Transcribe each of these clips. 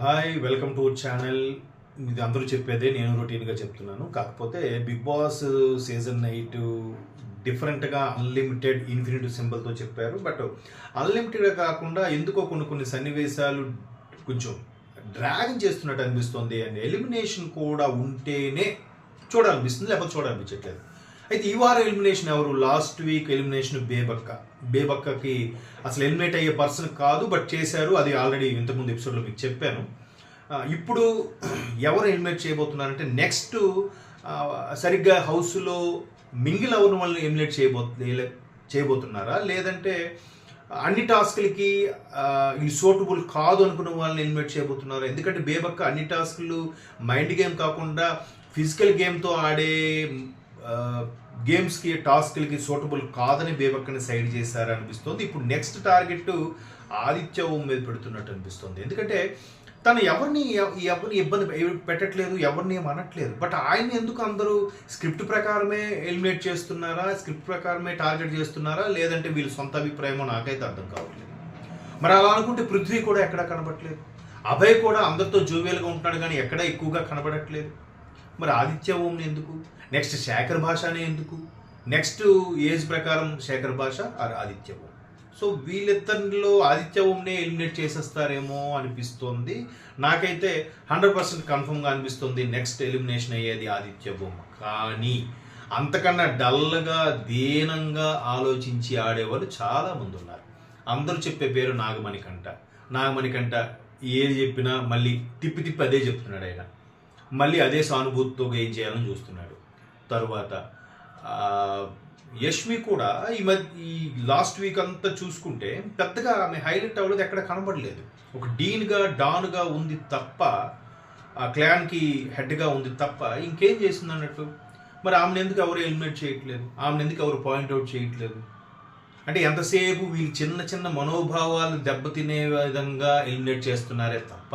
Hi welcome to channel. ఇది అందరూ చెప్పేదే, నేను రొటీన్గా చెప్తున్నాను. కాకపోతే బిగ్ బాస్ సీజన్ 8 డిఫరెంట్గా అన్లిమిటెడ్ ఇన్ఫినిటీ సింబల్తో చెప్పారు. బట్ అన్లిమిటెడ్గా కాకుండా ఎందుకో కొన్ని సన్నివేశాలు కొంచెం డ్రాగన్ చేస్తున్నట్టు అనిపిస్తుంది. అండ్ ఎలిమినేషన్ కూడా ఉంటేనే చూడాలనిపిస్తుంది, లేకపోతే చూడాలనిపించట్లేదు. అయితే ఈ వారం ఎలిమినేషన్ ఎవరు? లాస్ట్ వీక్ ఎలిమినేషన్ బేబక్కకి అసలు ఎలిమినేట్ అయ్యే పర్సన్ కాదు, బట్ చేశారు. అది ఆల్రెడీ ఇంతకుముందు ఎపిసోడ్లో మీకు చెప్పాను. ఇప్పుడు ఎవరు ఎలిమినేట్ చేయబోతున్నారంటే నెక్స్ట్ సరిగ్గా హౌస్లో మింగిల్ అవ్వని వాళ్ళని ఎలిమినేట్ చేయబోతున్నారా, లేదంటే అన్ని టాస్క్లకి ఇది సూటబుల్ కాదు అనుకున్న వాళ్ళని ఎలిమినేట్ చేయబోతున్నారా? ఎందుకంటే బేబక్క అన్ని టాస్క్లు మైండ్ గేమ్ కాకుండా ఫిజికల్ గేమ్తో ఆడే గేమ్స్కి టాస్క్లకి సూటబుల్ కాదని బేబక్కని సైడ్ చేశారు అనిపిస్తుంది. ఇప్పుడు నెక్స్ట్ టార్గెట్ ఆదిత్య ఓం మీద పెడుతున్నట్టు అనిపిస్తుంది. ఎందుకంటే తను ఎవరిని ఇబ్బంది పెట్టట్లేదు, ఎవరిని ఏం అనట్లేదు. బట్ ఆయన ఎందుకు అందరూ స్క్రిప్ట్ ప్రకారమే ఎలిమినేట్ చేస్తున్నారా, స్క్రిప్ట్ ప్రకారమే టార్గెట్ చేస్తున్నారా, లేదంటే వీళ్ళ సొంత అభిప్రాయమో నాకైతే అర్థం కావట్లేదు. మరి అలా అనుకుంటే పృథ్వీ కూడా ఎక్కడా కనబడట్లేదు, అభయ్ కూడా అందరితో జోవియల్గా ఉంటున్నాడు కానీ ఎక్కడా ఎక్కువగా కనబడట్లేదు. మరి ఆదిత్య ఓంని ఎందుకు? నెక్స్ట్ శేఖర్ భాషనే ఎందుకు? నెక్స్ట్ ఏజ్ ప్రకారం శేఖర్ భాష ఆర్ ఆదిత్య ఓం. సో వీళ్ళిద్దరిలో ఆదిత్య ఓంనే ఎలిమినేట్ చేసేస్తారేమో అనిపిస్తుంది. నాకైతే 100% కన్ఫర్మ్గా అనిపిస్తుంది నెక్స్ట్ ఎలిమినేషన్ అయ్యేది ఆదిత్య ఓం. కానీ అంతకన్నా డల్గా దీనంగా ఆలోచించి ఆడేవాళ్ళు చాలామంది ఉన్నారు. అందరూ చెప్పే పేరు నాగమణికంట ఏది చెప్పినా మళ్ళీ తిప్పి అదే చెప్తున్నాడు. ఆయన మళ్ళీ అదే సానుభూతితో ఏం చేయాలని చూస్తున్నాడు. తరువాత యష్మి కూడా ఈ లాస్ట్ వీక్ అంతా చూసుకుంటే పెద్దగా ఆమె హైలైట్ అవ్వలేదు, ఎక్కడ కనబడలేదు. ఒక డాన్గా ఉంది తప్ప, ఆ క్లాన్కి హెడ్గా ఉంది తప్ప ఇంకేం చేసింది అన్నట్టు. మరి ఆమెను ఎందుకు ఎవరు ఎలిమినేట్ చేయట్లేదు, ఆమెను ఎందుకు ఎవరు పాయింట్అవుట్ చేయట్లేదు? అంటే ఎంతసేపు వీళ్ళు చిన్న మనోభావాలు దెబ్బతినే విధంగా ఎలిమినేట్ చేస్తున్నారే తప్ప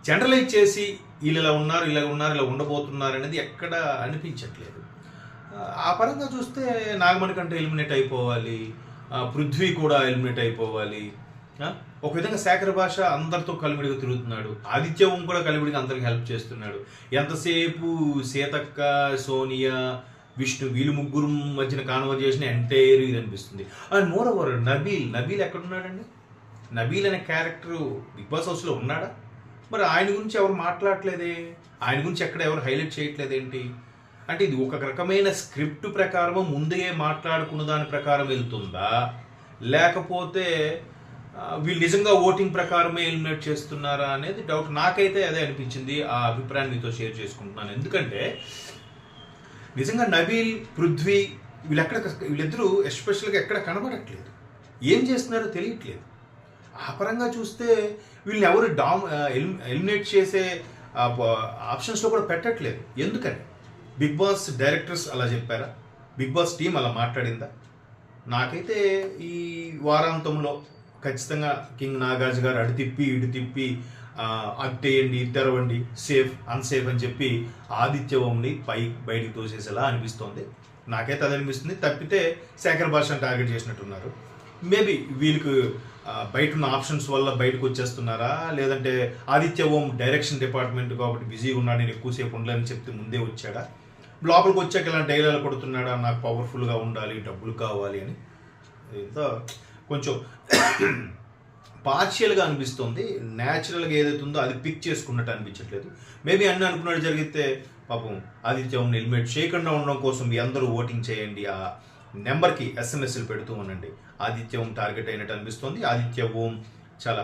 జనరలైజ్ చేసి వీళ్ళు ఇలా ఉన్నారు, ఇలా ఉండబోతున్నారు అనేది ఎక్కడ అనిపించట్లేదు. ఆ పరంగా చూస్తే నాగమణికంట ఎలిమినేట్ అయిపోవాలి, పృథ్వీ కూడా ఎలిమినేట్ అయిపోవాలి. ఒక విధంగా శేఖర్ భాష అందరితో కలివిడిగా తిరుగుతున్నాడు, ఆదిత్య ఓం కూడా కలివిడిగా అందరికి హెల్ప్ చేస్తున్నాడు. ఎంతసేపు సీతక్క, సోనియా, విష్ణు వీళ్ళు ముగ్గురు మధ్యన కాన్వర్జేషన్ ఎంటైర్ ఇది అనిపిస్తుంది. అండ్ మోర్ ఓవర్ నబీల్ ఎక్కడున్నాడండి? నబీల్ అనే క్యారెక్టర్ బిగ్ బాస్ హౌస్లో ఉన్నాడా? మరి ఆయన గురించి ఎవరు మాట్లాడట్లేదే, ఆయన గురించి ఎక్కడ ఎవరు హైలైట్ చేయట్లేదేంటి? అంటే ఇది ఒక రకమైన స్క్రిప్ట్ ప్రకారము ముందే మాట్లాడుకున్న దాని ప్రకారం వెళ్తుందా, లేకపోతే వీళ్ళు నిజంగా ఓటింగ్ ప్రకారమే ఎలిమినేట్ చేస్తున్నారా అనేది డౌట్. నాకైతే అదే అనిపించింది. ఆ అభిప్రాయాన్ని మీతో షేర్ చేసుకుంటున్నాను. ఎందుకంటే నిజంగా నబీల్, పృథ్వీ వీళ్ళిద్దరూ ఎస్పెషల్గా ఎక్కడ కనబడట్లేదు, ఏం చేస్తున్నారో తెలియట్లేదు. ఆ పరంగా చూస్తే వీళ్ళని ఎవరు ఎలిమినేట్ చేసే ఆప్షన్స్లో కూడా పెట్టట్లేదు. ఎందుకని? బిగ్ బాస్ డైరెక్టర్స్ అలా చెప్పారా? బిగ్ బాస్ టీం అలా మాట్లాడిందా? నాకైతే ఈ వారాంతంలో ఖచ్చితంగా కింగ్ నాగార్జు గారు అటు తిప్పి ఇటు తిప్పి అట్టేయండి, తెరవండి, అన్సేఫ్ అని చెప్పి ఆదిత్య ఓంని బయటికి తోసేసేలా అనిపిస్తోంది. నాకైతే అది అనిపిస్తుంది. తప్పితే శేఖర్ భాషను టార్గెట్ చేసినట్టున్నారు. మేబీ వీళ్ళకి బయట ఉన్న ఆప్షన్స్ వల్ల బయటకు వచ్చేస్తున్నారా, లేదంటే ఆదిత్య ఓం డైరెక్షన్ డిపార్ట్మెంట్ కాబట్టి బిజీగా ఉన్నాడు, నేను ఎక్కువసేపు ఉండలేని చెప్తే ముందే వచ్చాడా, లోపలికి వచ్చాక ఇలా డైలాగ్ కొడుతున్నాడా, నాకు పవర్ఫుల్గా ఉండాలి, డబ్బులు కావాలి అని. ఇంత కొంచెం పార్షియల్గా అనిపిస్తుంది. న్యాచురల్గా ఏదైతే ఉందో అది పిక్ చేసుకున్నట్టు అనిపించట్లేదు. మేబీ అన్నీ అనుకున్నట్టు జరిగితే పాపం ఆదిత్య ఓంని ఎలిమినేట్ చేయకుండా ఉండడం కోసం మీ అందరూ ఓటింగ్ చేయండి, ఆ నెంబర్కి ఎస్ఎంఎస్లు పెడుతూ ఉండండి. ఆదిత్య ఓం టార్గెట్ అయినట్టు అనిపిస్తుంది. ఆదిత్య ఓం చాలా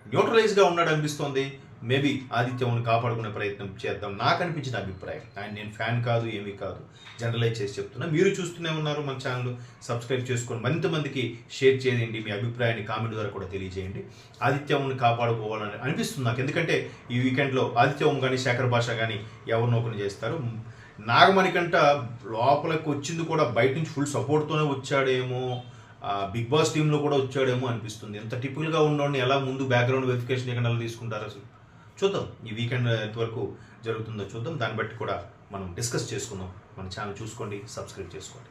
న్యూట్రలైజ్గా ఉన్నాడు అనిపిస్తుంది. మేబీ ఆదిత్య ఓంని కాపాడుకునే ప్రయత్నం చేద్దాం, నాకు అనిపించిన అభిప్రాయం. ఆయన నేను ఫ్యాన్ కాదు, ఏమీ కాదు, జనరలైజ్ చేసి చెప్తున్నా. మీరు చూస్తూనే ఉన్నారు, మన ఛానల్ సబ్స్క్రైబ్ చేసుకొని మరింతమందికి షేర్ చేయండి. మీ అభిప్రాయాన్ని కామెంట్ ద్వారా కూడా తెలియజేయండి. ఆదిత్య ఓంని కాపాడుకోవాలని అనిపిస్తుంది నాకు. ఎందుకంటే ఈ వీకెండ్లో ఆదిత్య ఓం కానీ శేఖర్ భాష కానీ ఎవరినో ఒకరిని చేస్తారు. నాగమణికంట లోపలికి వచ్చింది కూడా బయట నుంచి ఫుల్ సపోర్ట్తోనే వచ్చాడేమో, బిగ్ బాస్ టీంలో కూడా వచ్చాడేమో అనిపిస్తుంది. ఎంత టిపికల్గా ఉన్నోడిని ఎలా ముందు బ్యాక్గ్రౌండ్ వెరిఫికేషన్ ఎక్కడ తీసుకుంటారు అసలు చూద్దాం. ఈ వీకెండ్ ఎంతవరకు జరుగుతుందో చూద్దాం. దాన్ని బట్టి కూడా మనం డిస్కస్ చేసుకుందాం. మన ఛానల్ చూసుకోండి, సబ్స్క్రైబ్ చేసుకోండి.